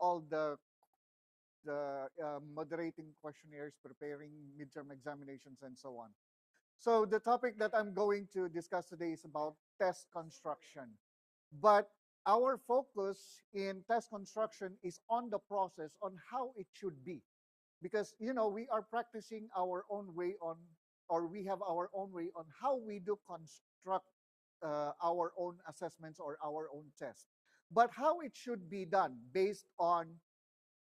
all the moderating questionnaires, preparing midterm examinations, and so on. So the topic that I'm going to discuss today is about test construction. But our focus in test construction is on the process, on how it should be. Because, we are practicing our own way on, or we have our own way on how we do construct our own assessments or our own tests. But how it should be done based on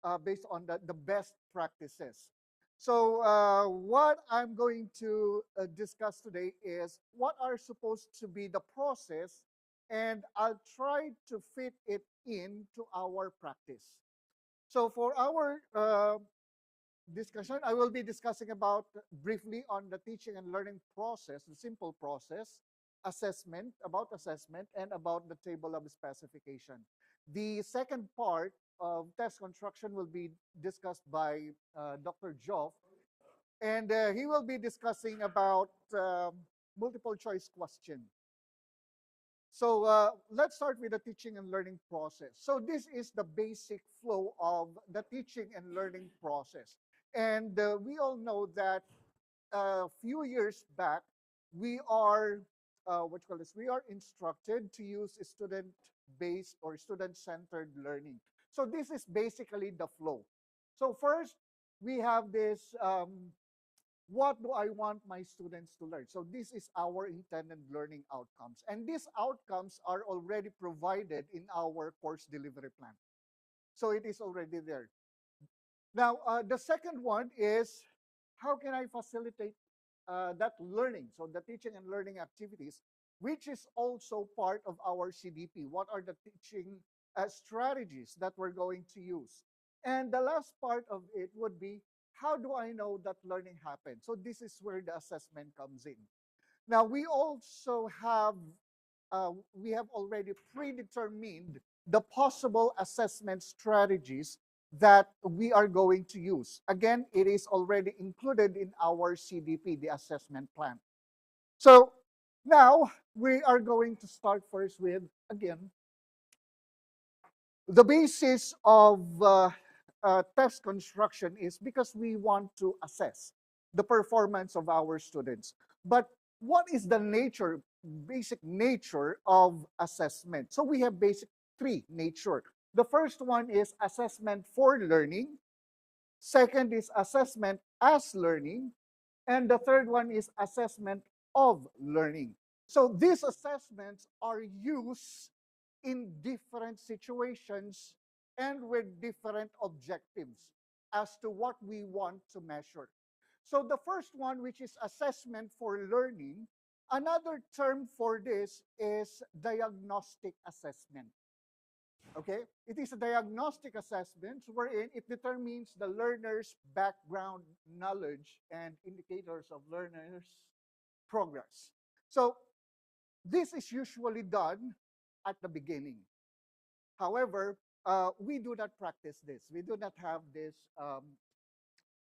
the best practices. So what I'm going to discuss today is what are supposed to be the process, and I'll try to fit it into our practice. So for our discussion, I will be discussing about briefly on the teaching and learning process, the simple process, assessment, and about the table of specification. The second part of test construction will be discussed by Dr. Joff, and he will be discussing about multiple choice question. So let's start with the teaching and learning process. So this is the basic flow of the teaching and learning process. And we all know that a few years back, we are, we are instructed to use student-based or student-centered learning. So this is basically the flow. So first, we have this, what do I want my students to learn? So this is our intended learning outcomes. And these outcomes are already provided in our course delivery plan. So it is already there. Now, the second one is, how can I facilitate that learning? So the teaching and learning activities, which is also part of our CDP. What are the teaching strategies that we're going to use? And the last part of it would be, how do I know that learning happened? So this is where the assessment comes in. Now, we have already predetermined the possible assessment strategies that we are going to use. Again, it is already included in our CDP, the assessment plan. So now we are going to start first with, again, the basis of test construction is because we want to assess the performance of our students. But what is the basic nature of assessment? So we have basic three nature. The first one is assessment for learning. Second is assessment as learning. And the third one is assessment of learning. So these assessments are used in different situations and with different objectives as to what we want to measure. So the first one, which is assessment for learning, another term for this is diagnostic assessment. Okay? It is a diagnostic assessment wherein it determines the learner's background knowledge and indicators of learner's progress. So this is usually done at the beginning. However, we do not practice this. We do not have this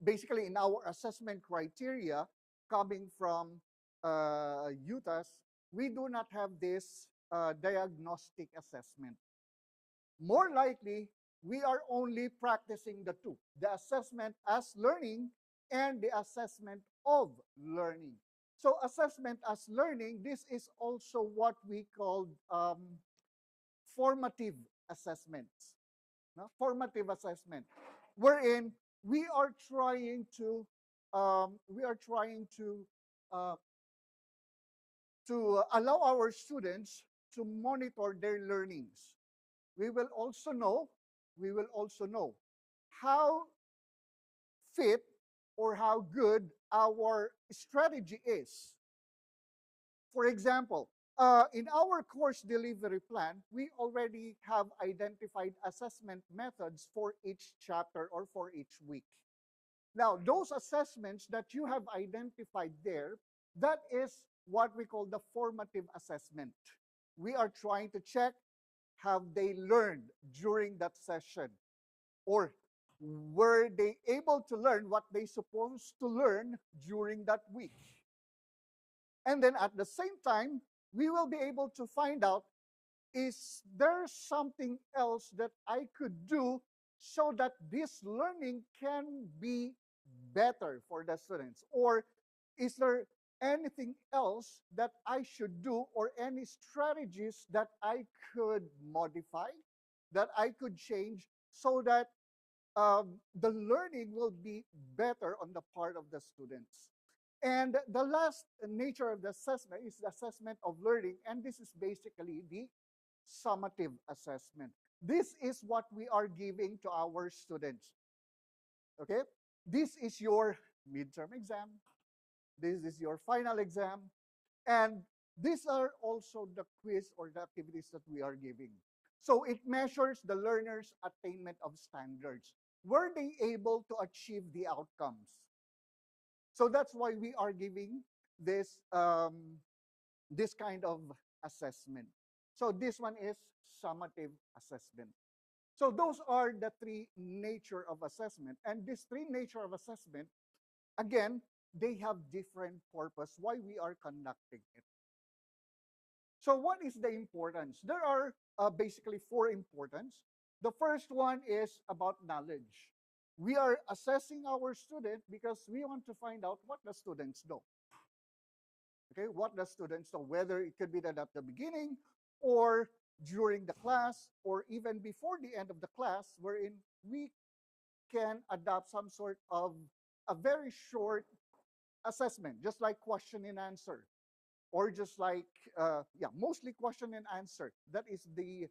basically in our assessment criteria coming from UTAS. We do not have this diagnostic assessment. More likely, we are only practicing the two, the assessment as learning and the assessment of learning. So assessment as learning, this is also what we call formative assessments. No? Formative assessment, wherein we are trying to uh, allow our students to monitor their learnings. We will also know how fit or how good our strategy is. For example, in our course delivery plan, we already have identified assessment methods for each chapter or for each week. Now, those assessments that you have identified there, that is what we call the formative assessment. We are trying to check, have they learned during that session? Or were they able to learn what they supposed to learn during that week? And then at the same time, we will be able to find out, is there something else that I could do so that this learning can be better for the students? Or is there anything else that I should do, or any strategies that I could modify, that I could change, so that the learning will be better on the part of the students? And the last nature of the assessment is the assessment of learning, and this is basically the summative assessment. This is what we are giving to our students. Okay? This is your midterm exam. This is your final exam. And these are also the quiz or the activities that we are giving. So it measures the learner's attainment of standards. Were they able to achieve the outcomes? So that's why we are giving this kind of assessment. So this one is summative assessment. So those are the three nature of assessment. And these three nature of assessment, again, they have different purpose why we are conducting it. So what is the importance? There are basically four importance. The first one is about knowledge. We are assessing our student because we want to find out what the students know. Okay, what the students know, whether it could be that at the beginning or during the class or even before the end of the class, wherein we can adopt some sort of a very short assessment, just like question and answer, or just like, mostly question and answer. That is the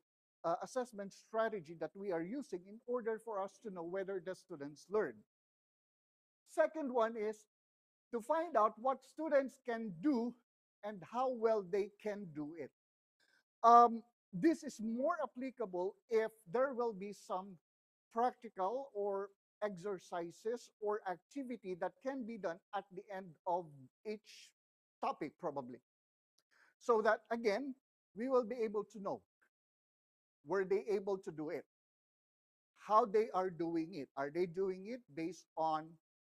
assessment strategy that we are using in order for us to know whether the students learn. Second one is to find out what students can do and how well they can do it. This is more applicable if there will be some practical or exercises or activity that can be done at the end of each topic, probably. So that, again, we will be able to know, were they able to do it? How they are doing it? Are they doing it based on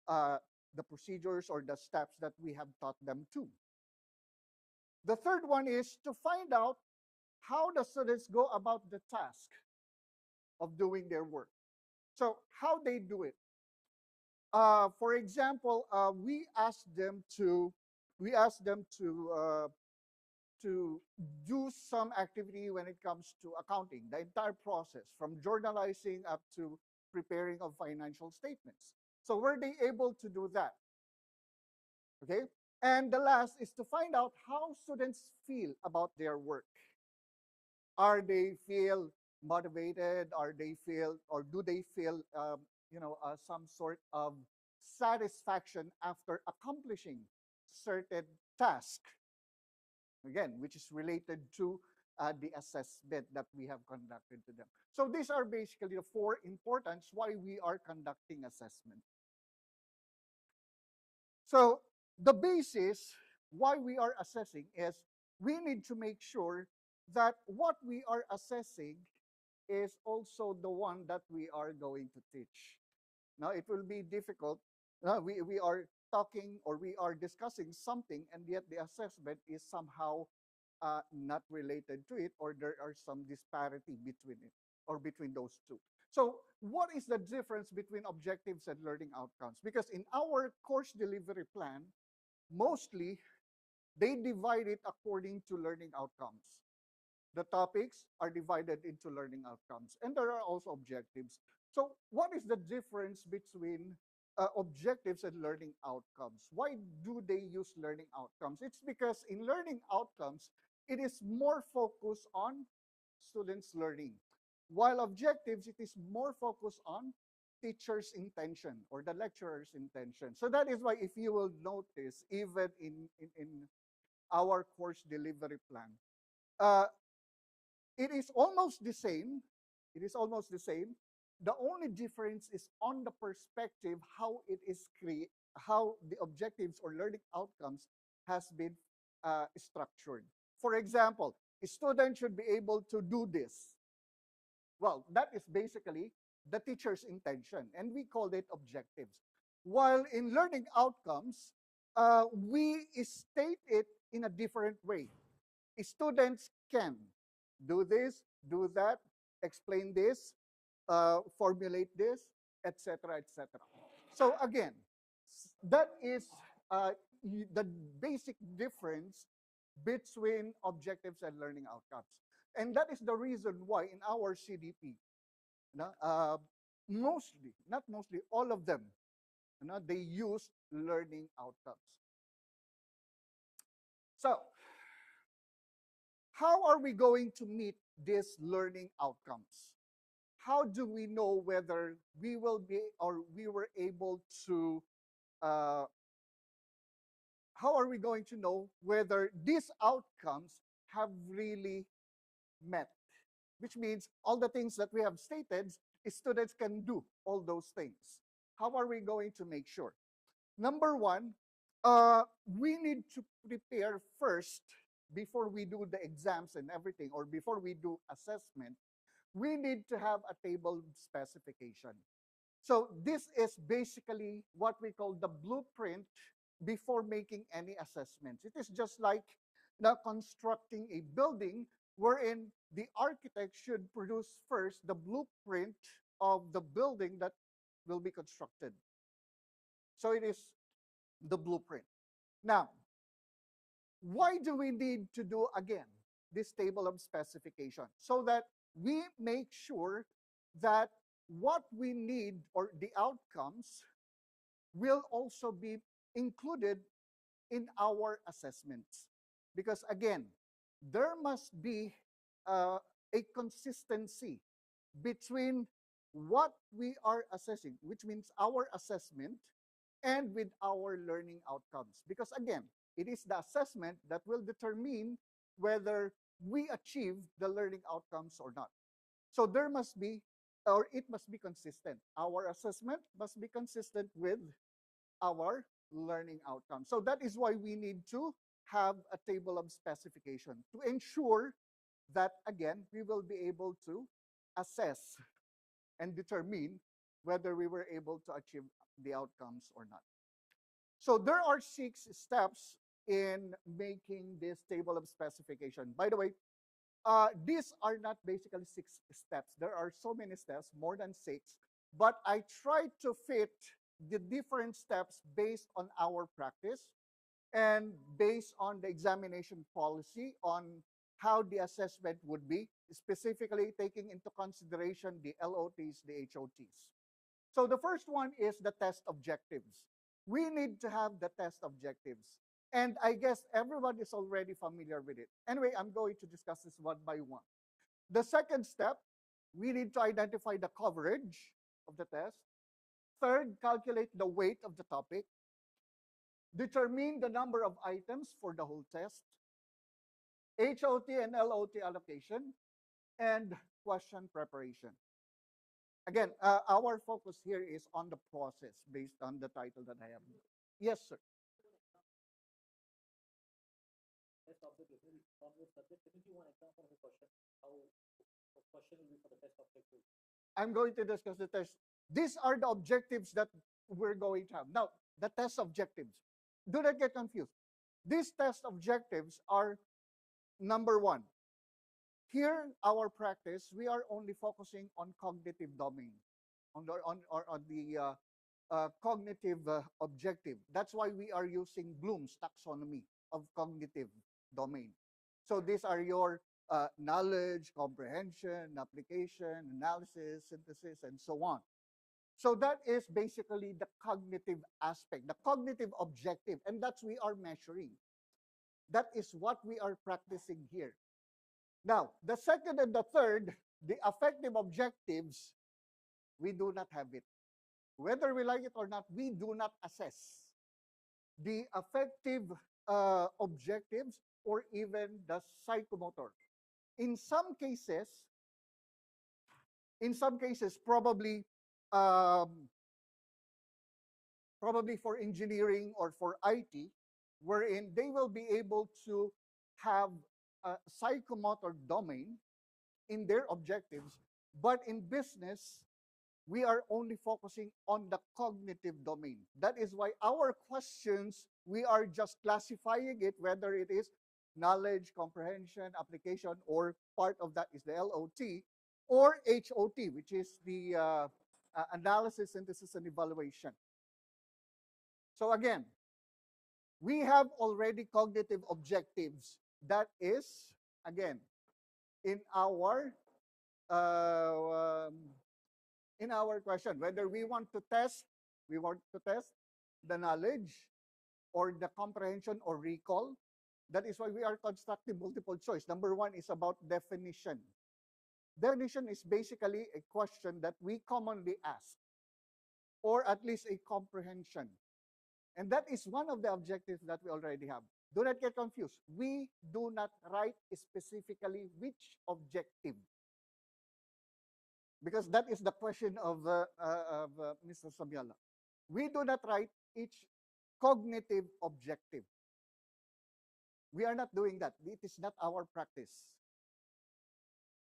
the procedures or the steps that we have taught them to? The third one is to find out how the students go about the task of doing their work. So how they do it. For example, we ask them to to do some activity when it comes to accounting, the entire process from journalizing up to preparing of financial statements. So were they able to do that? Okay. And the last is to find out how students feel about their work. Are they feel motivated? Are they feel, or do they feel, some sort of satisfaction after accomplishing certain task? Again, which is related to the assessment that we have conducted to them. So these are basically the four importance why we are conducting assessment. So the basis why we are assessing is we need to make sure that what we are assessing is also the one that we are going to teach. Now, it will be difficult. We are talking or we are discussing something, and yet the assessment is somehow not related to it, or there are some disparity between it or between those two. So what is the difference between objectives and learning outcomes? Because in our course delivery plan, mostly they divide it according to learning outcomes. The topics are divided into learning outcomes, and there are also objectives. So what is the difference between objectives and learning outcomes? Why do they use learning outcomes? It's because in learning outcomes, it is more focused on students' learning, while objectives, it is more focused on teacher's intention or the lecturer's intention. So that is why, if you will notice, even in our course delivery plan, uh, it is almost the same. It is almost the same. The only difference is on the perspective how it is how the objectives or learning outcomes has been structured. For example, a student should be able to do this. Well, that is basically the teacher's intention, and we call it objectives. While in learning outcomes, we state it in a different way. Students can do this, do that, explain this, formulate this, etc., etc. So again, that is the basic difference between objectives and learning outcomes. And that is the reason why in our CDP, no, mostly, not mostly, all of them, no, they use learning outcomes. So how are we going to meet these learning outcomes? How do we know whether we will be or we were able to uh, how are we going to know whether these outcomes have really met? Which means all the things that we have stated, students can do all those things. How are we going to make sure? Number one, we need to prepare first before we do the exams and everything, or before we do assessment. We need to have a table specification. So this is basically what we call the blueprint before making any assessments. It is just like now constructing a building wherein the architect should produce first the blueprint of the building that will be constructed. So it is the blueprint. Now, why do we need to do again this table of specification? So that we make sure that what we need or the outcomes will also be included in our assessments. Because again, there must be a consistency between what we are assessing, which means our assessment, and with our learning outcomes. Because again, it is the assessment that will determine whether we achieve the learning outcomes or not. So there must be, or it must be consistent. Our assessment must be consistent with our learning outcomes. So that is why we need to have a table of specification to ensure that, again, we will be able to assess and determine whether we were able to achieve the outcomes or not. So there are 6 steps in making this table of specification. By the way, these are not basically 6 steps. There are so many steps, more than 6, but I tried to fit the different steps based on our practice and based on the examination policy on how the assessment would be, specifically taking into consideration the LOTs, the HOTs. So the first one is the test objectives. We need to have the test objectives. And I guess everyone is already familiar with it. Anyway, I'm going to discuss this one by one. The second step, we need to identify the coverage of the test. Third, calculate the weight of the topic. Determine the number of items for the whole test. HOT and LOT allocation. And question preparation. Again, our focus here is on the process based on the title that I have. Yes, sir. Test objective from your subject. Can you give one example of a question? How the question will be for the test objective? I'm going to discuss the test. These are the objectives that we're going to have. Now, the test objectives. Do not get confused. These test objectives are number one. Here, our practice, we are only focusing on cognitive domain, on the cognitive objective. That's why we are using Bloom's taxonomy of cognitive domain. So these are your knowledge, comprehension, application, analysis, synthesis, and so on. So that is basically the cognitive aspect, the cognitive objective, and that's we are measuring. That is what we are practicing here. Now, the second and the third, the affective objectives, we do not have it. Whether we like it or not, we do not assess the affective objectives or even the psychomotor. In some cases, probably for engineering or for IT, wherein they will be able to have a psychomotor domain in their objectives, but in business, we are only focusing on the cognitive domain. That is why our questions, we are just classifying it, whether it is knowledge, comprehension, application, or part of that is the LOT. or HOT, which is the analysis, synthesis, and evaluation. So again, we have already cognitive objectives. That is, again, in our uh, um, in our question, whether we want to test the knowledge or the comprehension or recall. That is why we are constructing multiple choice. Number one is about definition. Definition is basically a question that we commonly ask, or at least a comprehension. And that is one of the objectives that we already have. Do not get confused. We do not write specifically which objective, because that is the question of Mr. Sabiala. We do not write each cognitive objective. We are not doing that. It is not our practice.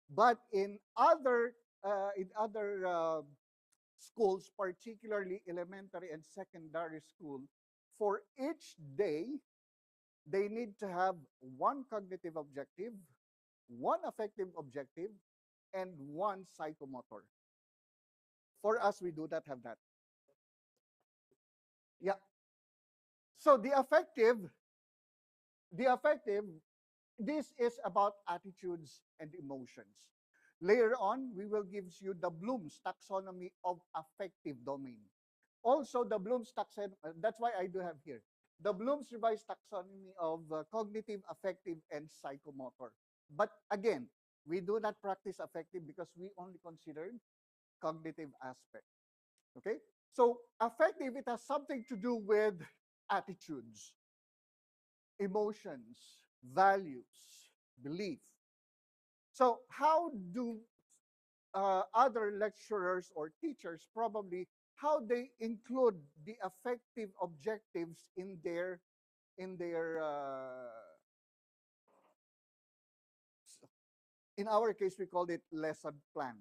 But in other schools, particularly elementary and secondary school, for each day, they need to have one cognitive objective, one affective objective, and one psychomotor. For us, we do not have that. Yeah. So the affective, this is about attitudes and emotions. Later on, we will give you the Bloom's taxonomy of affective domain. Also, the Bloom's taxonomy, that's why I do have here, the Bloom's revised taxonomy of cognitive, affective, and psychomotor. But again, we do not practice affective because we only consider cognitive aspect. Okay? So affective, it has something to do with attitudes, emotions, values, belief. So how do other lecturers or teachers probably how they include the affective objectives in their in their in our case we called it lesson plan.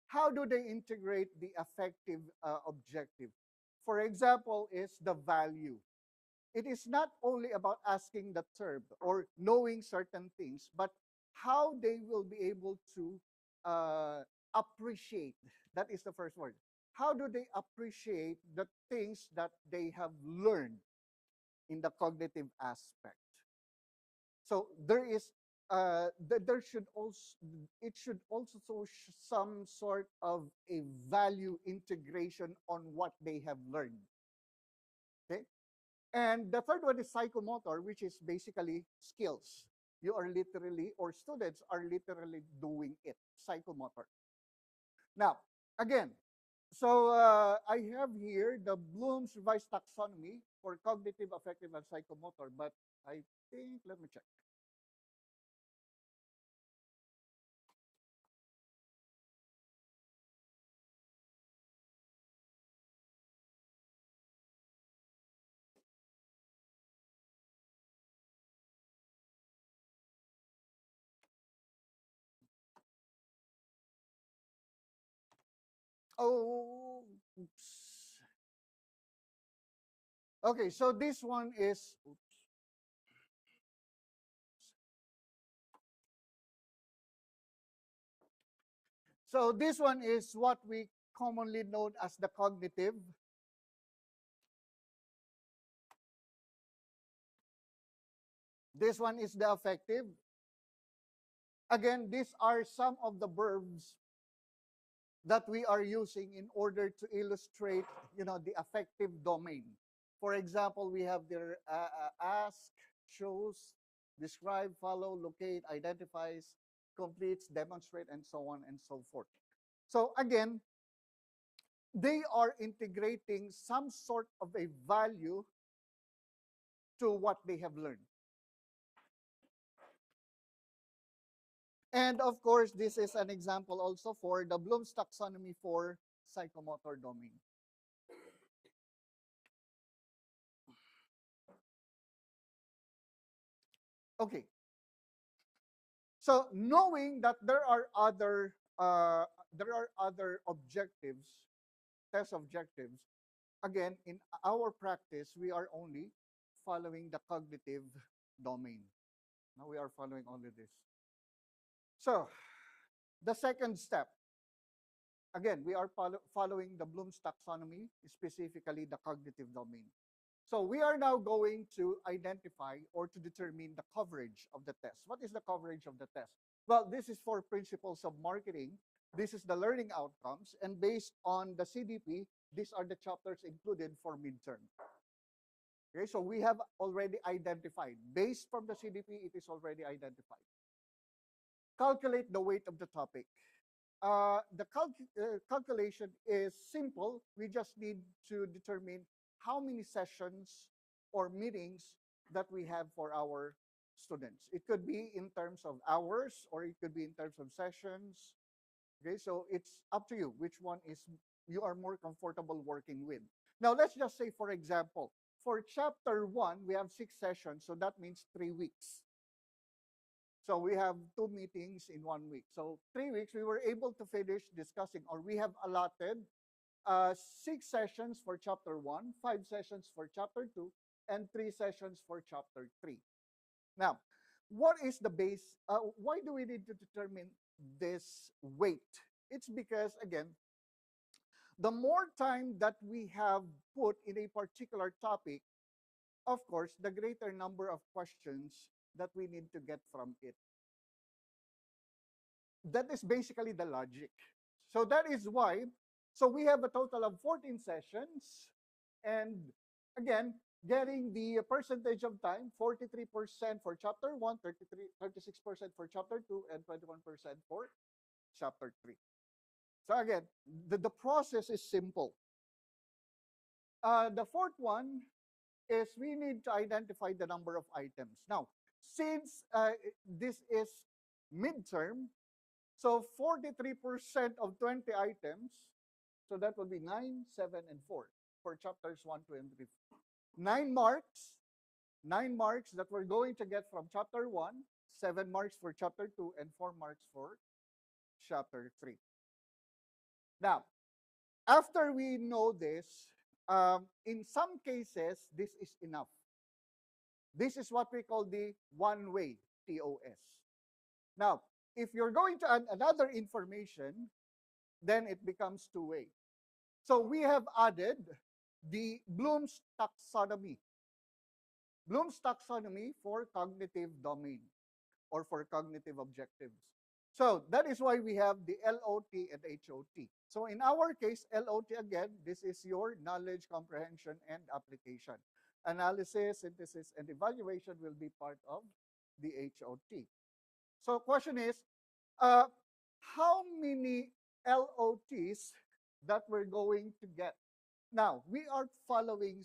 How do they integrate the affective objective? For example, is the value. It is not only about asking the term or knowing certain things, but how they will be able to appreciate. That is the first word. How do they appreciate the things that they have learned in the cognitive aspect? So there should also it should also show some sort of a value integration on what they have learned. Okay. And the third one is psychomotor, which is basically skills. You are literally, or students are literally doing it, psychomotor. Now, again, so I have here the Bloom's revised taxonomy for cognitive, affective, and psychomotor, but I think, let me check. Oh, oops. Okay, so this one is, oops. So this one is what we commonly known as the cognitive. This one is the affective. Again, these are some of the verbs that we are using in order to illustrate, the affective domain. For example, we have the ask, choose, describe, follow, locate, identifies, completes, demonstrate, and so on and so forth. So again, they are integrating some sort of a value to what they have learned. And of course, this is an example also for the Bloom's taxonomy for psychomotor domain. Okay. So knowing that there are other objectives, test objectives, again, in our practice, we are only following the cognitive domain. Now we are following only this. So The second step, again, we are following the Bloom's taxonomy, specifically the cognitive domain. So we are now going to identify or to determine the coverage of the test. What is the coverage of the test? Well, this is for principles of marketing. This is the learning outcomes. And based on the CDP, these are the chapters included for midterm. Okay, so we have already identified. Based from the CDP, it is already identified. Calculate the weight of the topic. The calculation is simple. We just need to determine how many sessions or meetings that we have for our students. It could be in terms of hours or it could be in terms of sessions. Okay, so it's up to you which one is you are more comfortable working with. Now, let's just say, for example, for chapter 1, we have 6 sessions, so that means 3 weeks. So we have 2 meetings in 1 week. So 3 weeks, we were able to finish discussing, or we have allotted 6 sessions for chapter 1, 5 sessions for chapter 2, and 3 sessions for chapter 3. Now, what is the base? Why do we need to determine this weight? It's because, again, the more time that we have put in a particular topic, of course, the greater number of questions that we need to get from it. That is basically the logic. So that is why, so we have a total of 14 sessions. And again, getting the percentage of time, 43% for chapter 1, 36% for chapter 2, and 21% for chapter 3. So again, the process is simple. The fourth one is we need to identify the number of items. Now, since this is midterm, so 43% of 20 items, so that will be 9, 7, and 4 for chapters 1, 2, and 3. 9 marks that we're going to get from chapter 1, 7 marks for chapter 2, and 4 marks for chapter 3. Now, after we know this, in some cases, this is enough. This is what we call the one-way TOS. Now, if you're going to add another information, then it becomes two-way. So we have added the Bloom's taxonomy. Bloom's taxonomy for cognitive domain or for cognitive objectives. So that is why we have the LOT and HOT. So in our case, LOT, again, this is your knowledge, comprehension, and application. Analysis, synthesis, and evaluation will be part of the HOT. So question is, how many LOTs that we're going to get? Now, we are following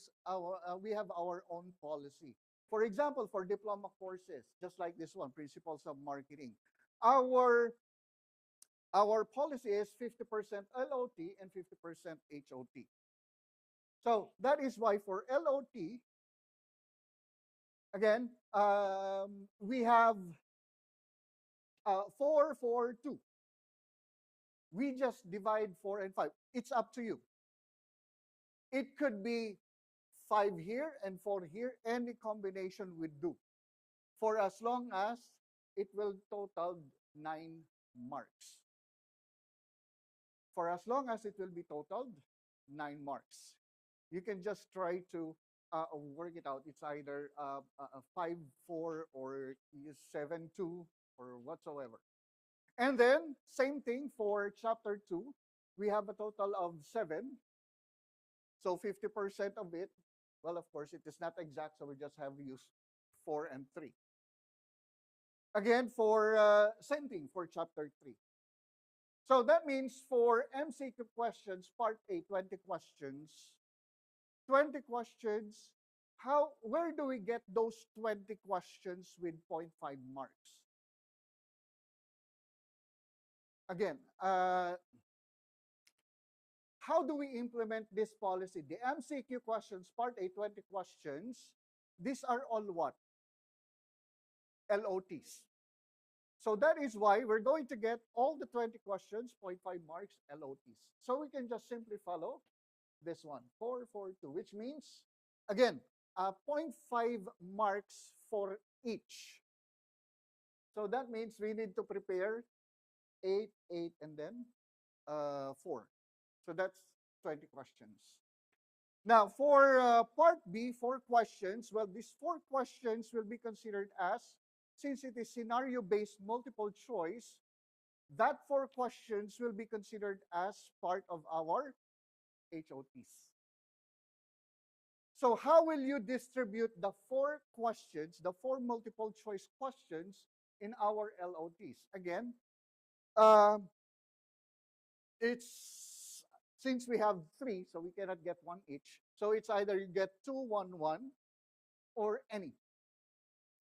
we have our own policy. For example, for diploma courses, just like this one, Principles of Marketing, our policy is 50% LOT and 50% HOT. So that is why for LOT, again, we have 4, 4, 2. We just divide 4 and 5. It's up to you. It could be 5 here and 4 here. Any combination would do, for as long as it will total 9 marks. For as long as it will be totaled 9 marks. You can just try to work it out. It's either 5, 4 or 7, 2 or whatsoever. And then, same thing for chapter 2. We have a total of 7. So 50% of it, well, of course, it is not exact, so we just have used 4 and 3. Again, for same thing for chapter 3. So that means for MCQ questions, part A, 20 questions. 20 questions, where do we get those 20 questions with 0.5 marks? Again, how do we implement this policy? The MCQ questions, part A, 20 questions, these are all what? LOTs. So that is why we're going to get all the 20 questions, 0.5 marks, LOTs. So we can just simply follow this one, 4, 4, 2, which means, again, 0.5 marks for each. So that means we need to prepare 8, 8, and then 4. So that's 20 questions. Now, for part B, 4 questions, well, these 4 questions will be considered as, since it is scenario-based multiple choice, that 4 questions will be considered as part of our HOTs. So how will you distribute the 4 questions, the 4 multiple choice questions in our LOTs? Again, uh, it's since we have 3, so we cannot get 1 each. So it's either you get 2, 1, 1, or any,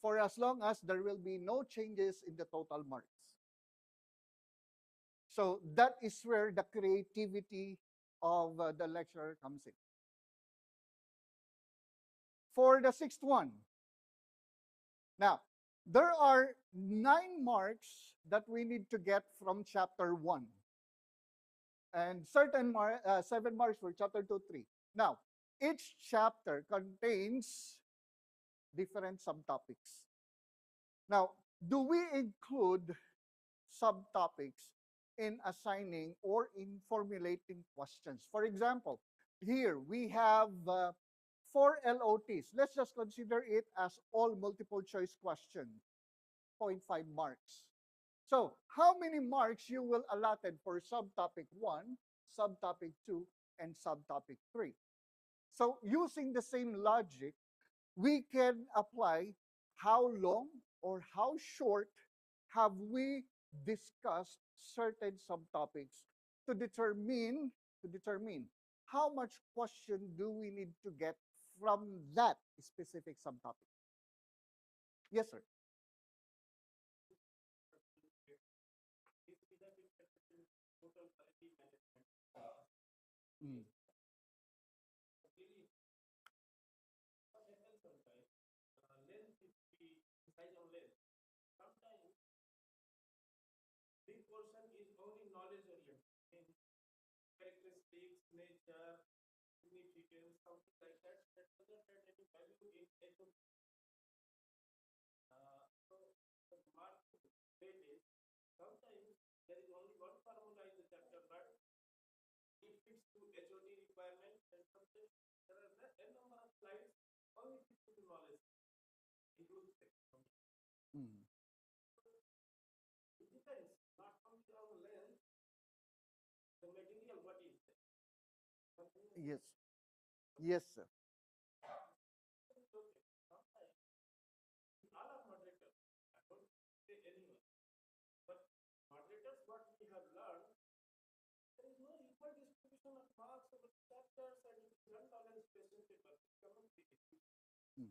for as long as there will be no changes in the total marks. So that is where the creativity of the lecturer comes in. For the 6th one, now, there are 9 marks that we need to get from chapter 1, and 7 marks for chapter 2, 3. Now, each chapter contains different subtopics. Now, do we include subtopics in assigning or in formulating questions? For example, here we have 4 LOTs. Let's just consider it as all multiple choice questions, 0.5 marks. So how many marks you will allotted for subtopic 1, subtopic 2, and subtopic 3? So using the same logic, we can apply how long or how short have we discussed certain subtopics to determine how much question do we need to get from that specific subtopic. Yes, sir. Mm. Mm. Yes. Yes, sir. Mm.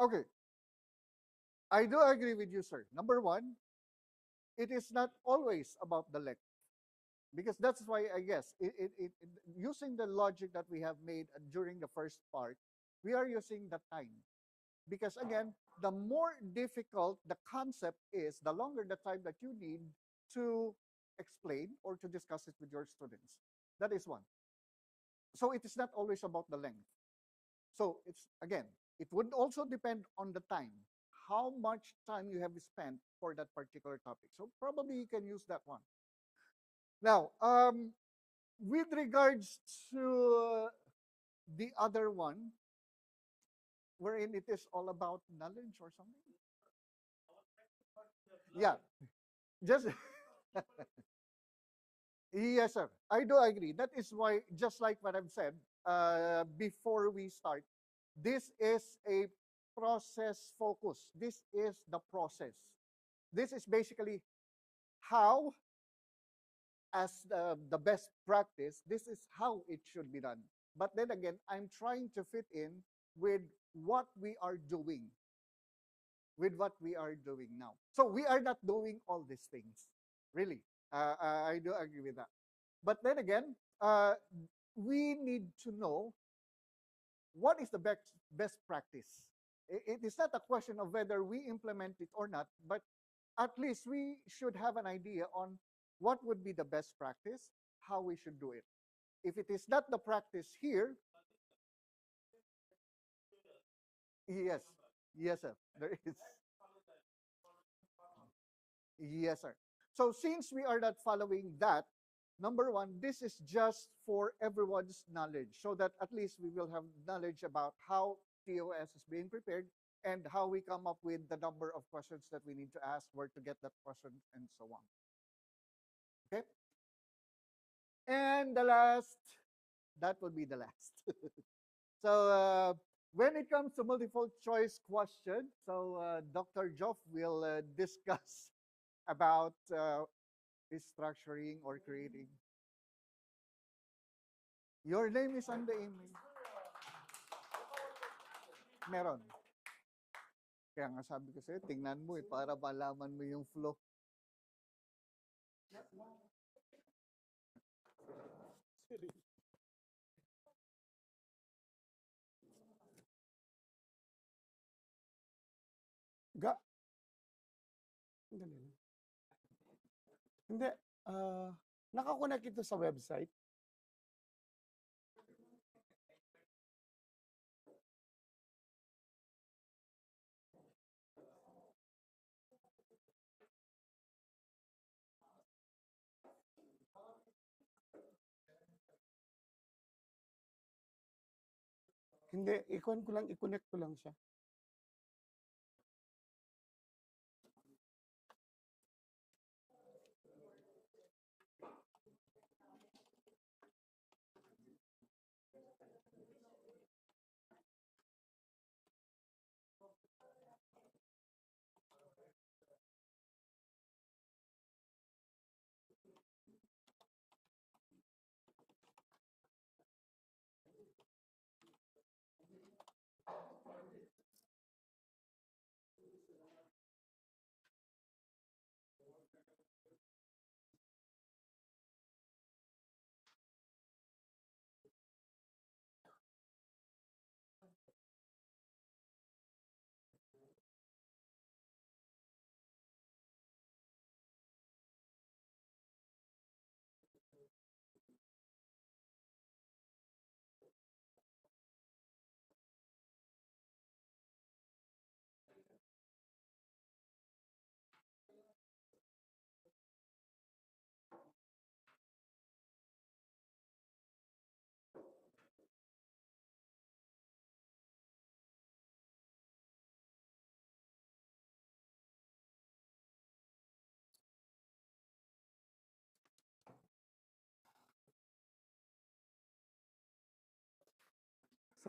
Okay, I do agree with you, sir. Number one, it is not always about the length, because that's why I guess using the logic that we have made during the first part, we are using the time. Because again, the more difficult the concept is, the longer the time that you need to explain or to discuss it with your students. That is one. So it is not always about the length. So it's again, it would also depend on the time, how much time you have spent for that particular topic. So probably you can use that one. Now, with regards to the other one, wherein it is all about knowledge or something. Yeah, just yes, sir. I do agree. That is why, just like what I've said before we start, this is a process focus. This is the process. This is basically how, as the best practice, this is how it should be done. But then again, I'm trying to fit in with what we are doing, now. So we are not doing all these things, really. I do agree with that. But then again, we need to know what is the best practice. It is not a question of whether we implement it or not, but at least we should have an idea on what would be the best practice, how we should do it. If it is not the practice here, yes, yes, sir, there is. Yes, sir. So since we are not following that, number one, this is just for everyone's knowledge, so that at least we will have knowledge about how TOS is being prepared and how we come up with the number of questions that we need to ask, where to get that question, and so on. Okay? And the last, that will be the last. So when it comes to multiple choice question, so Dr. Joff will discuss about restructuring or creating. Your name is on the email. Meron. Kaya nga sabi ko sa'yo, tingnan mo para malaman mo yung flow. Ga Dali lang. Hindi, ah, naka-connect ito sa website. Hindi, i-connect ko lang siya.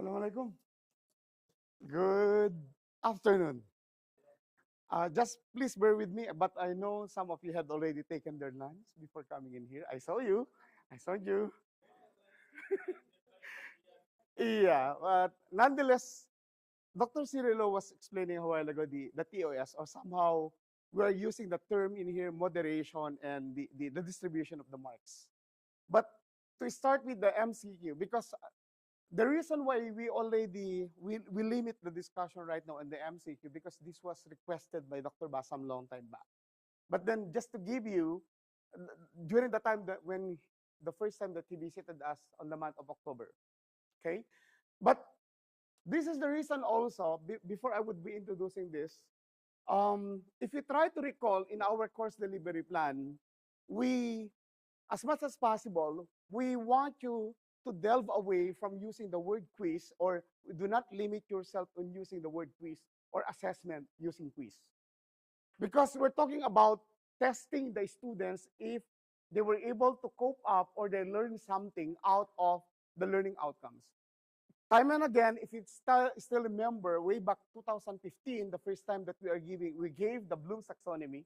Assalamualaikum. Good afternoon. Just please bear with me, but I know some of you had already taken their lunch before coming in here. I saw you. I saw you. Yeah, but nonetheless, Dr. Cirillo was explaining a while ago the TOS, or somehow we're using the term in here, moderation and the distribution of the marks. But to start with the MCQ, because the reason why we limit the discussion right now in the MCQ, because this was requested by Dr. Basam long time back. But then just to give you, during the time that when the first time that he visited us on the month of October, okay? But this is the reason also, before I would be introducing this, if you try to recall in our course delivery plan, we, as much as possible, we want you to delve away from using the word quiz, or do not limit yourself on using the word quiz or assessment using quiz. Because we're talking about testing the students if they were able to cope up or they learned something out of the learning outcomes. Time and again, if you still remember, way back 2015, the first time that we gave the Bloom taxonomy,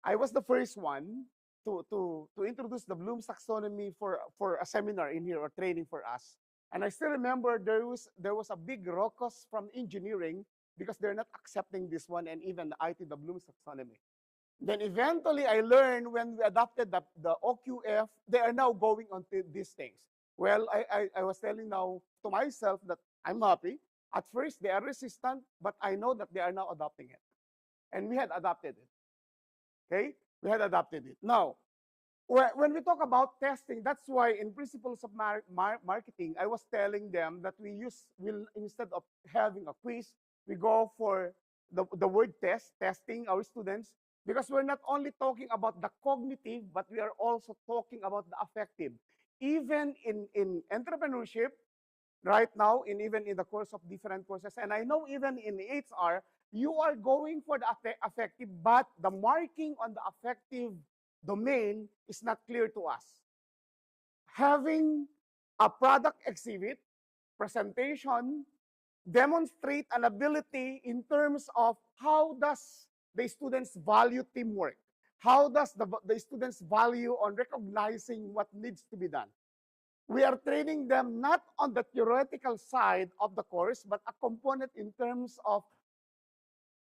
I was the first one to introduce the Bloom taxonomy for a seminar in here, or training for us. And I still remember there was a big raucous from engineering because they're not accepting this one, and even the IT, the Bloom taxonomy. Then eventually I learned when we adopted the OQF, they are now going on to these things. Well, I was telling now to myself that I'm happy At first, they are resistant, but I know that they are now adopting it. And we had adopted it. Okay? We had adopted it. Now, when we talk about testing, that's why in principles of marketing, I was telling them that will instead of having a quiz, we go for the word testing our students, because we're not only talking about the cognitive, but we are also talking about the affective. Even in entrepreneurship, right now, even in the course of different courses, and I know even in HR, you are going for the affective, but the marking on the affective domain is not clear to us. Having a product exhibit, presentation, demonstrate an ability in terms of how does the students value teamwork? How does the students value on recognizing what needs to be done? We are training them not on the theoretical side of the course, but a component in terms of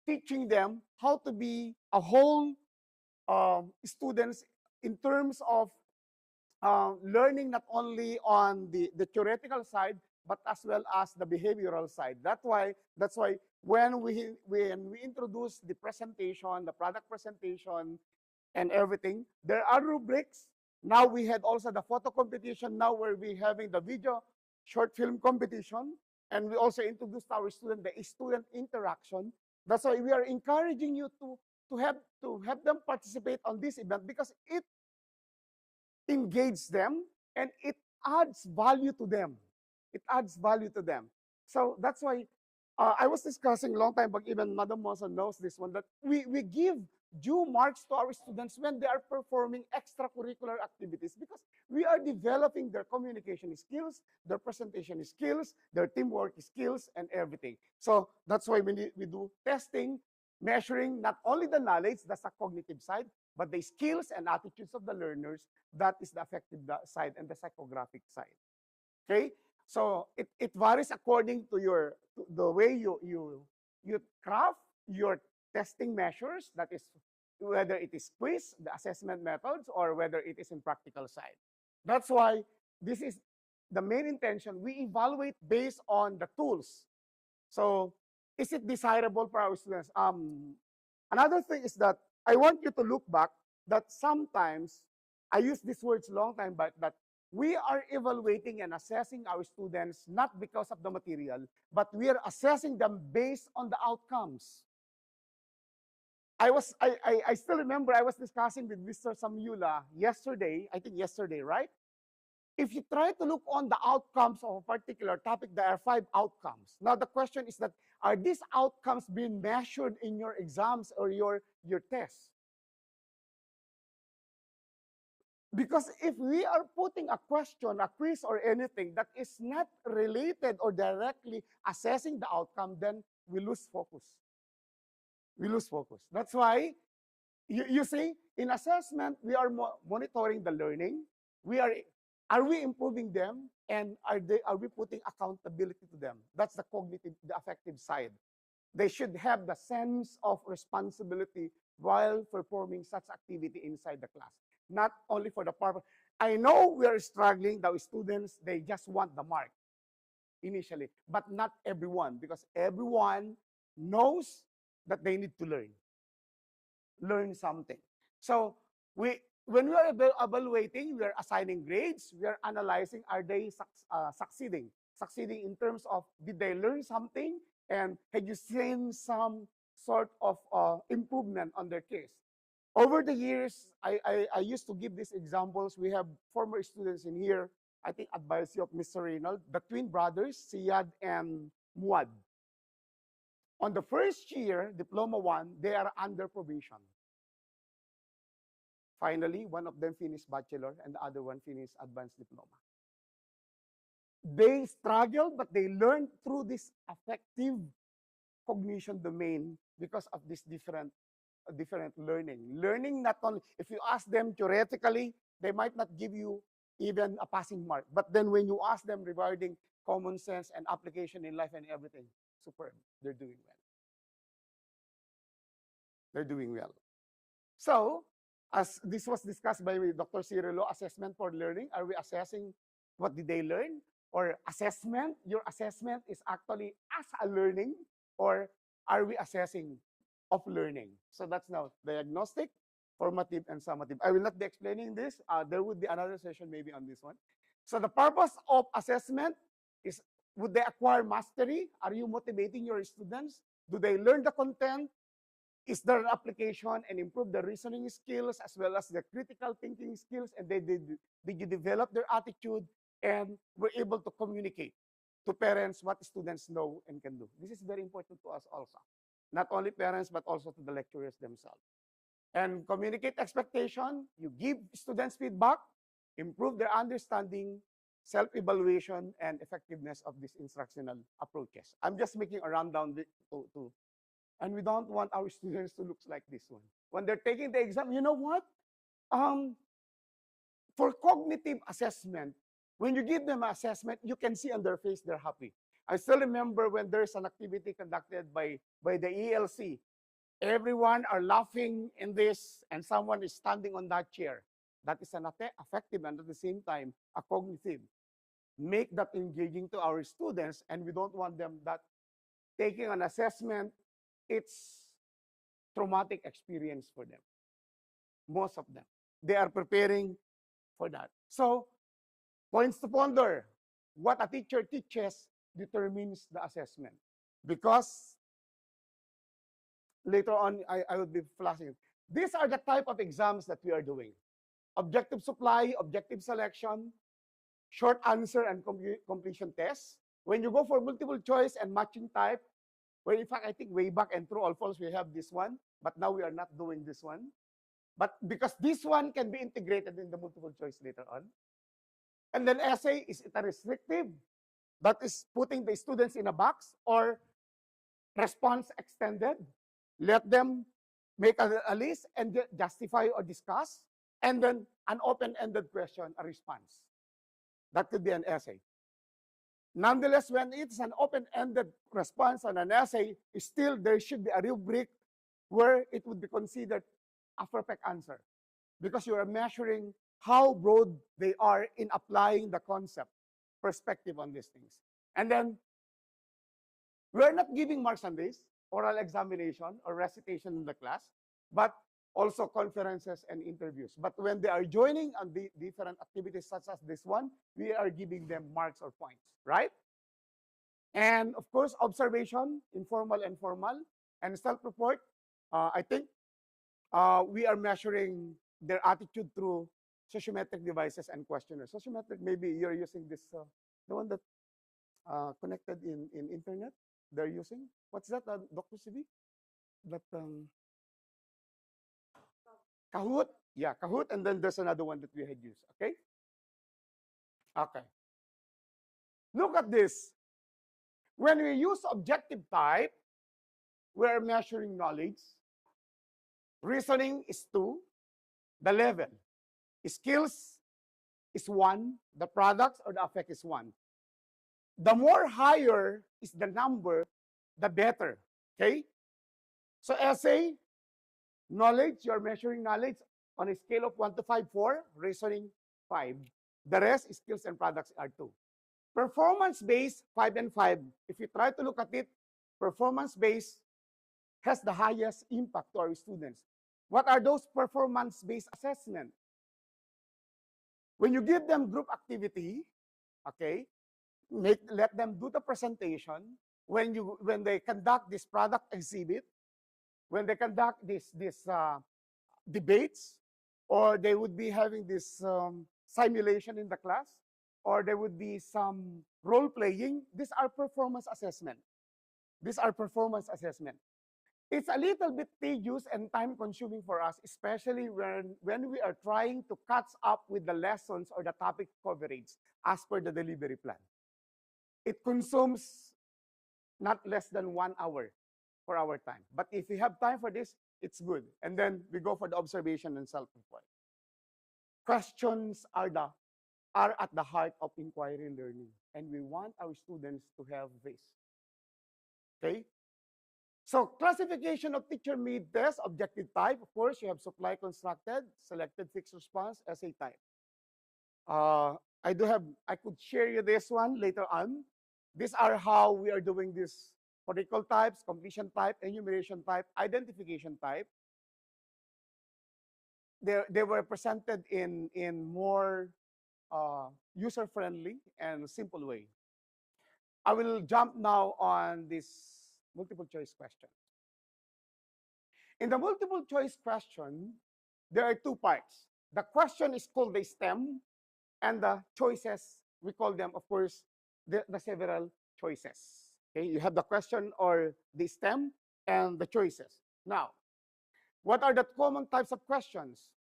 teaching them how to be a whole students in terms of learning not only on the theoretical side, but as well as the behavioral side. That's why when we introduce the presentation, the product presentation, and everything, there are rubrics. Now we had also the photo competition. Now we're having the video short film competition, and we also introduced our student the student interaction. That's why we are encouraging you to have them participate on this event, because it engages them and it adds value to them. It adds value to them. So that's why I was discussing a long time back, even Madam Mosa knows this one, that we give due marks to our students when they are performing extracurricular activities, because we are developing their communication skills, their presentation skills, their teamwork skills, and everything. So that's why we do testing, measuring not only the knowledge, that's the cognitive side, but the skills and attitudes of the learners, that is the affective side and the psychographic side. Okay? So it varies according to the way you craft your testing measures, that is whether it is quiz, the assessment methods, or whether it is in practical side. That's why this is the main intention. We evaluate based on the tools. So is it desirable for our students? Another thing is that I want you to look back that sometimes, I use these words long time, but that we are evaluating and assessing our students not because of the material, but we are assessing them based on the outcomes. I still remember I was discussing with Mr. Samyula yesterday, I think yesterday, right? If you try to look on the outcomes of a particular topic, there are 5 outcomes. Now the question is that, are these outcomes being measured in your exams or your tests? Because if we are putting a question, a quiz, or anything that is not related or directly assessing the outcome, then we lose focus. We lose focus. That's why, you see, in assessment, we are monitoring the learning. Are we improving them? And are we putting accountability to them? That's the cognitive, the affective side. They should have the sense of responsibility while performing such activity inside the class. Not only for the purpose. I know we are struggling, the students, they just want the mark initially, but not everyone, because everyone knows that they need to learn something. So when we are evaluating, we are assigning grades, we are analyzing, are they succeeding in terms of, did they learn something, and had you seen some sort of improvement on their case? Over the years, I used to give these examples. We have former students in here, I think advice of Mr. Reynolds, the twin brothers, Siyad and Muad. On the first year, Diploma 1, they are under probation. Finally, one of them finished bachelor and the other one finished advanced diploma. They struggled, but they learned through this affective cognition domain because of this different learning. Learning not only, if you ask them theoretically, they might not give you even a passing mark. But then when you ask them regarding common sense and application in life and everything, superb. They're doing well. They're doing well. So, as this was discussed by Dr. Cirilo, assessment for learning, are we assessing what did they learn? or assessment, your assessment is actually as a learning, or are we assessing of learning? So that's now diagnostic, formative, and summative. I will not be explaining this. There would be another session maybe on this one. So the purpose of assessment is, would they acquire mastery? Are you motivating your students? Do they learn the content? Is there an application and improve the reasoning skills as well as the critical thinking skills? And did you develop their attitude and were able to communicate to parents what students know and can do? This is very important to us also. Not only parents, but also to the lecturers themselves. And communicate expectation, you give students feedback, improve their understanding, self-evaluation, and effectiveness of these instructional approaches. I'm just making a rundown to and we don't want our students to look like this one. When they're taking the exam, you know what? For cognitive assessment, when you give them an assessment, you can see on their face they're happy. I still remember when there's an activity conducted by the ELC, everyone are laughing in this, and someone is standing on that chair. That is an affective and at the same time a cognitive. Make that engaging to our students, and we don't want them that taking an assessment, it's traumatic experience for them. Most of them. They are preparing for that. So, points to ponder. What a teacher teaches determines the assessment. Because later on, I will be flashing. These are the type of exams that we are doing. Objective supply, objective selection, short answer and completion tests. When you go for multiple choice and matching type, well, in fact, I think way back and true or false, we have this one, but now we are not doing this one. But because this one can be integrated in the multiple choice later on. And then essay, is it a restrictive? That is putting the students in a box, or response extended? Let them make a list and justify or discuss, and then an open-ended question, a response. That could be an essay. Nonetheless, when it's an open-ended response on an essay, still there should be a rubric where it would be considered a perfect answer, because you are measuring how broad they are in applying the concept, perspective on these things. And then we're not giving marks on this, oral examination or recitation in the class, but also conferences and interviews. But when they are joining on the different activities such as this one, we are giving them marks or points, right? And of course, observation, informal and formal, and self-report. I think we are measuring their attitude through sociometric devices and questionnaires. Sociometric, maybe you're using this, the one that connected in internet, they're using. What's that, Dr. CB? That Kahoot? Yeah, Kahoot, and then there's another one that we had used, okay? Okay. Look at this. When we use objective type, we're measuring knowledge. Reasoning is 2. The level. Skills is 1. The products or the effect is 1. The more higher is the number, the better, okay? So essay, knowledge, you're measuring knowledge on a scale of 1 to 5, 4. Reasoning, 5. The rest, skills and products, are 2. Performance-based, 5 and 5. If you try to look at it, performance-based has the highest impact to our students. What are those performance-based assessment? When you give them group activity, okay, let them do the presentation. When they conduct this product exhibit, when they conduct this debates, or they would be having this simulation in the class, or there would be some role playing, these are performance assessment. These are performance assessment. It's a little bit tedious and time consuming for us, especially when we are trying to catch up with the lessons or the topic coverage as per the delivery plan. It consumes not less than 1 hour for our time. But if we have time for this, it's good. And then we go for the observation and self-report. Questions are at the heart of inquiry learning, and we want our students to have this. Okay? So classification of teacher-made test, objective type. Of course, you have supply constructed, selected fixed response, essay type. I could share you this one later on. These are how we are doing this particle types, completion type, enumeration type, identification type. They were presented in more user-friendly and simple way. I will jump now on this multiple choice question. In the multiple choice question, there are two parts. The question is called the stem, and the choices, we call them, of course, the several choices. Okay, you have the question or the stem and the choices. Now, what are the common types of questions?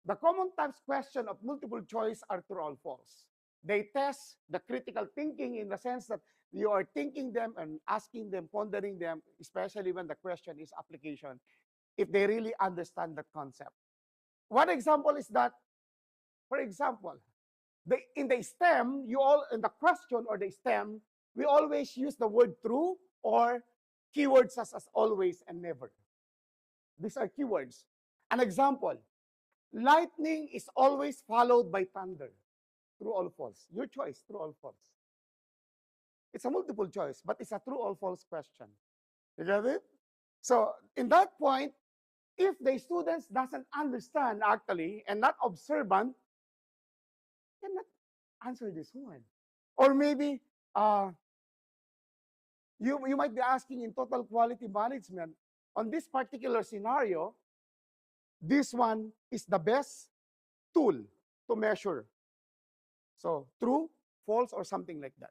The common types question of multiple choice are true or false. They test the critical thinking in the sense that you are thinking them and asking them, pondering them, especially when the question is application, if they really understand that concept. One example is that, for example, in the stem, in the question or the stem, we always use the word true or keywords such as always and never. These are keywords. An example, lightning is always followed by thunder. True or false? Your choice, true or false. It's a multiple choice, but it's a true or false question. You get it? So in that point, if the students doesn't understand actually and not observant, cannot answer this one. Or maybe you might be asking in total quality management, on this particular scenario, this one is the best tool to measure. So true, false, or something like that.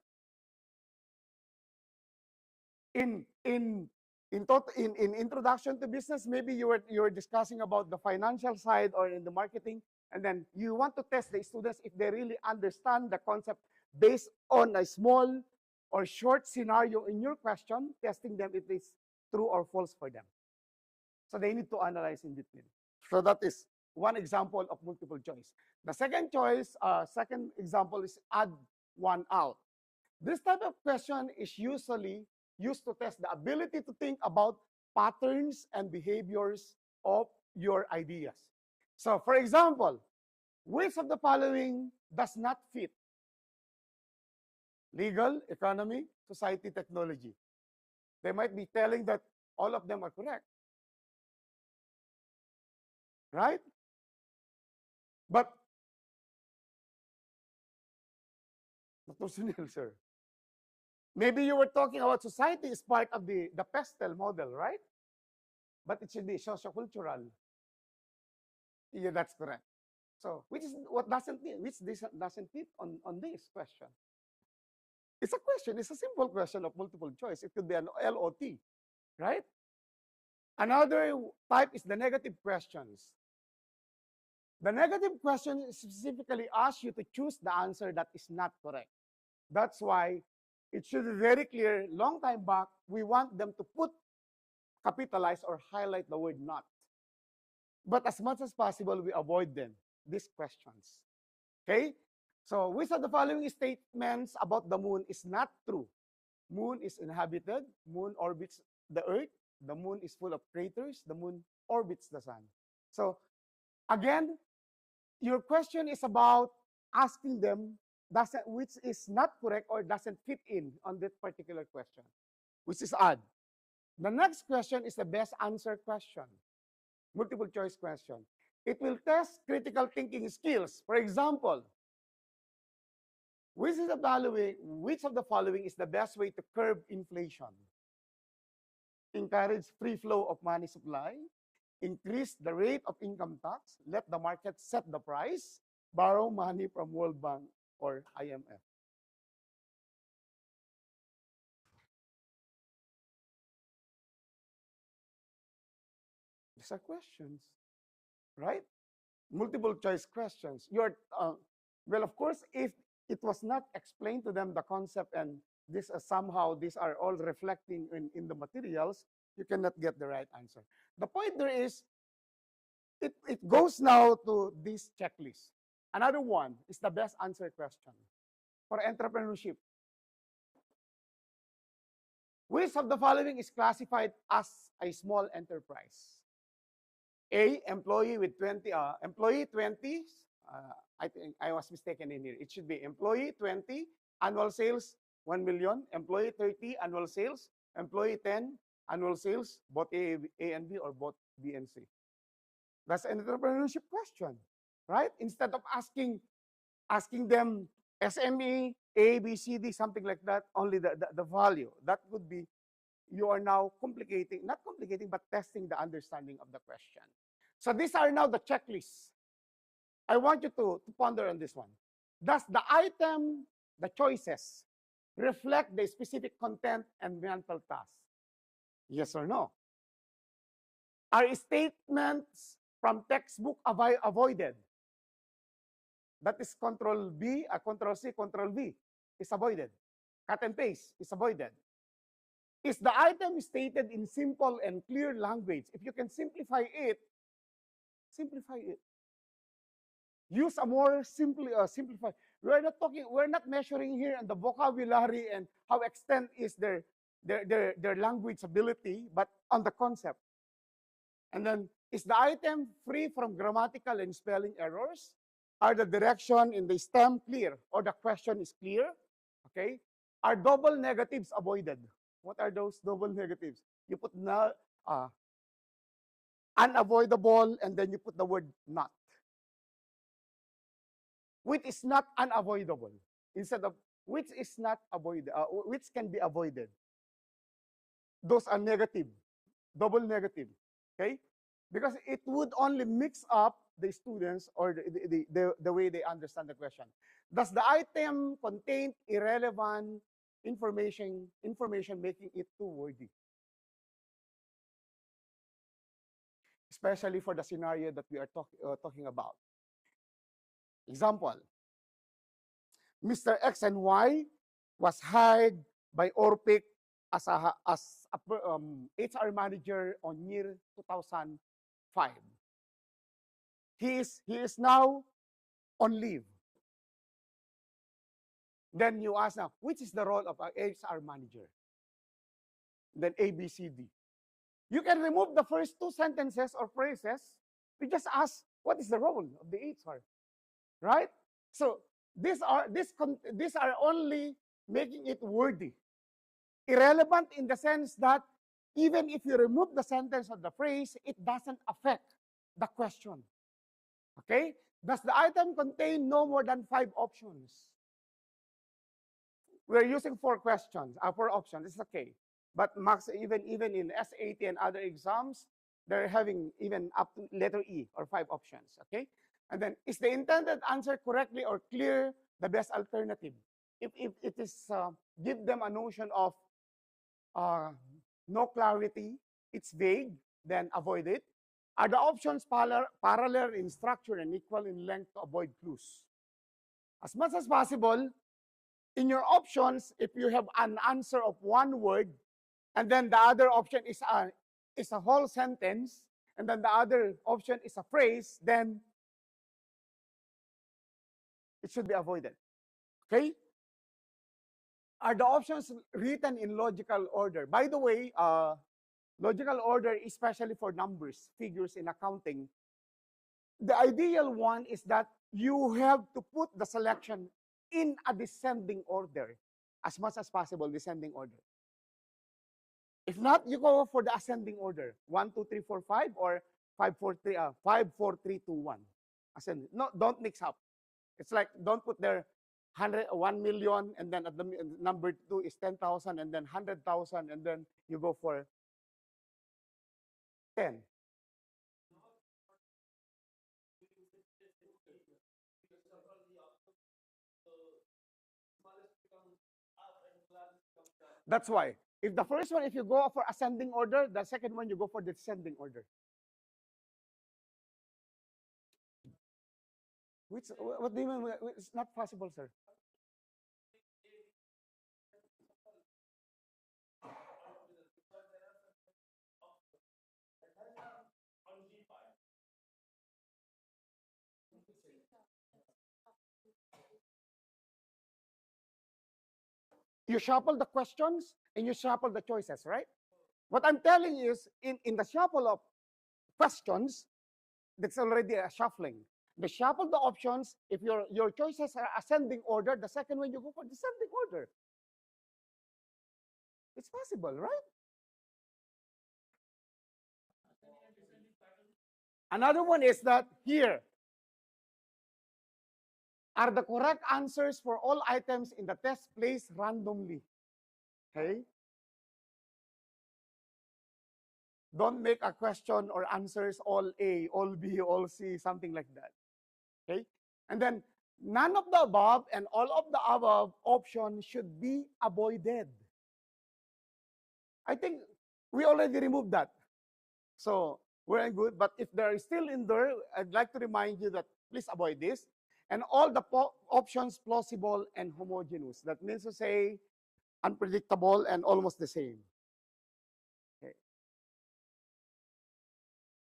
In introduction to business, maybe you were discussing about the financial side or in the marketing, and then you want to test the students if they really understand the concept based on a small or short scenario in your question, testing them if it's true or false for them. So they need to analyze in between. So that is one example of multiple choice. The second example is add one out. This type of question is usually used to test the ability to think about patterns and behaviors of your ideas. So for example, which of the following does not fit? Legal, economy, society, technology. They might be telling that all of them are correct. Right? But, Dr. Sunil, sir, maybe you were talking about society is part of the pestle model, right? But it should be sociocultural. Yeah, that's correct. So, which doesn't fit on this question? It's a question. It's a simple question of multiple choice. It could be an LOT, right? Another type is the negative questions. The negative question specifically asks you to choose the answer that is not correct. That's why it should be very clear, long time back, we want them to capitalize or highlight the word not. But as much as possible, we avoid them, these questions. Okay? So which of the following statements about the moon is not true? Moon is inhabited, moon orbits the earth, the moon is full of craters, the moon orbits the sun. So again, your question is about asking them which is not correct or doesn't fit in on that particular question, which is odd. The next question is the best answer question, multiple choice question. It will test critical thinking skills. For example, which of the following is the best way to curb inflation? Encourage free flow of money supply, increase the rate of income tax, let the market set the price, borrow money from World Bank or IMF. These are questions, right? Multiple choice questions. Well, of course, if it was not explained to them the concept and these are all reflecting in the materials, you cannot get the right answer. The point there is, it goes now to this checklist. Another one is the best answer question for entrepreneurship. Which of the following is classified as a small enterprise? A, employee 20 I think I was mistaken in here. It should be employee 20, annual sales 1 million, employee 30, annual sales, employee 10, annual sales, both A and B or both B and C. That's an entrepreneurship question, right? Instead of asking them SME, A, B, C, D, something like that, only the value. That would be, you are now complicating, not complicating, but testing the understanding of the question. So these are now the checklists. I want you to ponder on this one. Does the item, the choices, reflect the specific content and mental task? Yes or no? Are statements from textbook avoided? That is Control B, Control C, Control V is avoided. Cut and paste is avoided. Is the item stated in simple and clear language? If you can simplify it, simplify it. Use a more simplified. We're not measuring here on the vocabulary and how extent is their language ability, but on the concept. And then, is the item free from grammatical and spelling errors? Are the direction in the stem clear or the question is clear? Okay. Are double negatives avoided? What are those double negatives? You put unavoidable and then you put the word not. Which is not unavoidable instead of which is not avoided, which can be avoided. Those are negative, double negative, okay? Because it would only mix up the students or the way they understand the question. Does the item contain irrelevant information making it too wordy? Especially for the scenario that we are talking about. Example, Mr. X and Y was hired by Orpic as a HR manager on year 2005. He is now on leave. Then you ask now, which is the role of an HR manager? Then A, B, C, D. You can remove the first two sentences or phrases. You just ask, what is the role of the HR? Right? So these are only making it wordy. Irrelevant in the sense that even if you remove the sentence or the phrase, it doesn't affect the question. Okay? Does the item contain no more than 5 options? We're using 4 questions, 4 options. It's okay. But max, even in SAT and other exams, they're having even up to letter E or 5 options. Okay? And then, is the intended answer correctly or clear the best alternative? If it is, give them a notion of no clarity, it's vague, then avoid it. Are the options parallel in structure and equal in length to avoid clues? As much as possible, in your options, if you have an answer of 1 word, and then the other option is a whole sentence, and then the other option is a phrase, then it should be avoided. Okay? Are the options written in logical order? By the way, logical order, especially for numbers, figures in accounting, the ideal one is that you have to put the selection in a descending order, as much as possible, descending order. If not, you go for the ascending order, 1, 2, 3, 4, 5, or 5, 4, 3, 5, 4, 3, 2, 1. Ascending. No, don't mix up. It's like, don't put there 1 million, and then at the number 2 is 10,000, and then 100,000, and then you go for 10. That's why. If the first one, if you go for ascending order, the second one, you go for descending order. What do you mean? It's not possible, sir. You shuffle the questions and you shuffle the choices, right? What I'm telling you is, in the shuffle of questions, that's already a shuffling. The shuffle the options. If your choices are ascending order, the second one you go for descending order. It's possible, right? Another one is that here are the correct answers for all items in the test placed randomly. Okay? Don't make a question or answers all A, all B, all C, something like that. Okay? And then none of the above and all of the above options should be avoided. I think we already removed that. So we're good. But if there is still in there, I'd like to remind you that please avoid this. And all the options plausible and homogeneous. That means to say unpredictable and almost the same. Okay.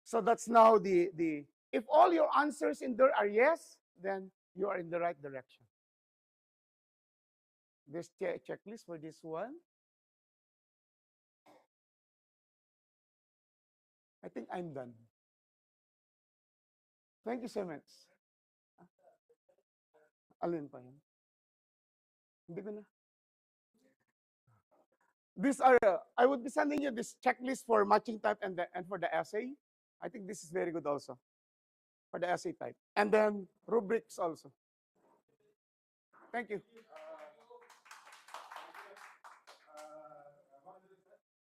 So that's now if all your answers in there are yes, then you are in the right direction. This checklist for this one. I think I'm done. Thank you so much. Alin pa yun? Hindi ko na. These are, I would be sending you this checklist for matching type and for the essay. I think this is very good also for the essay type. And then rubrics also. Thank you.